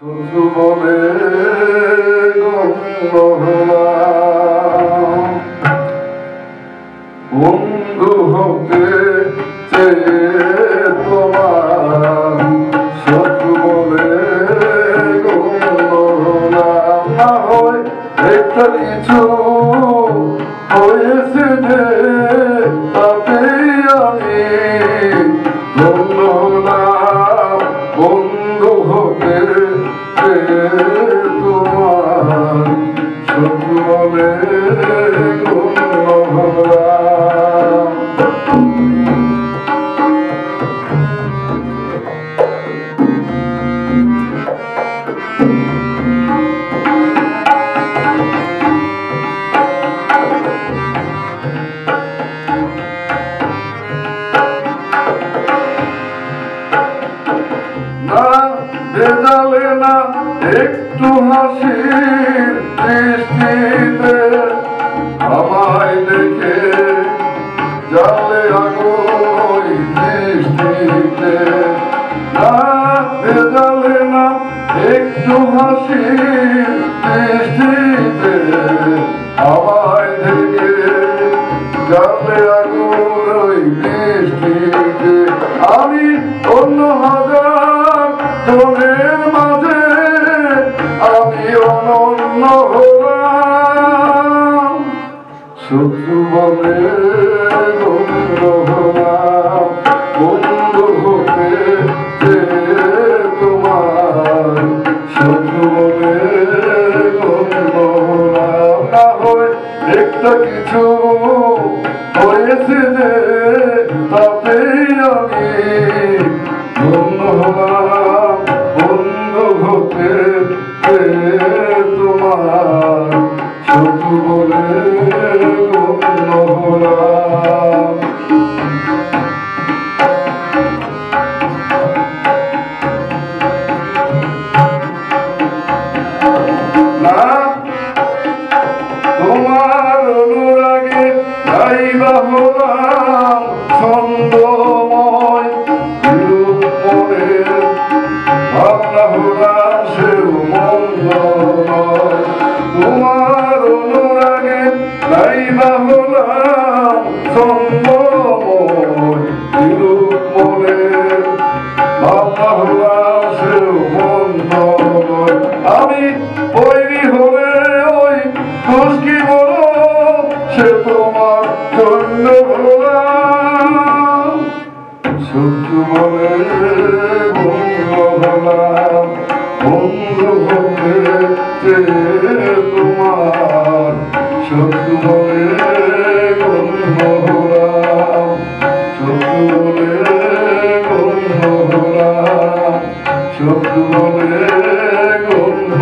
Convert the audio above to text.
শত্রু বলে বন্ধু হতে চেয়ে তোমার শত্রু বলে না হয় একটা কিছু হয়েছে যে তাতেই আমি ধন্য হলাম বন্ধু হতে চেয়ে তোমার শত্রু বলে ভেজালে না একটু হাসির দৃষ্টিতে আমায় দেখে জালে আগুন দৃষ্টিতে না ভেজালে না একটু হাসির দৃষ্টিতে আমায় দেখে জালে আগুন দৃষ্টিতে আমি অন্য হাজার তোদের মাঝে আমি অনন্য হলাম শত্রু বলে হলাম বন্ধু হতে তোমার শত্রু বলে হলাম না হয় একটা কিছু হয়েছে যে তাতেই আমি ধন্য হলাম বন্ধু হতে তোমার শত্রু বলে গণ্য হলাম না তোমার অনুরাগে গাইবা হলাম ছন্দময় ভাবনা হলাম সেও মন্দ তোমার অনুরাগে গাইবা হলাম ছন্দময় মনে ভাবনা হলাম সেও মন্দ আমি তৈরি হলে ওই খুশকি বড় সে তোমার জন্য হলাম শত্রু বলে বন্ধু হতে তোমার শত্রু বলে গণ্য হলাম শত্রু বলে গণ্য হলাম শত্রু বলে গণ্য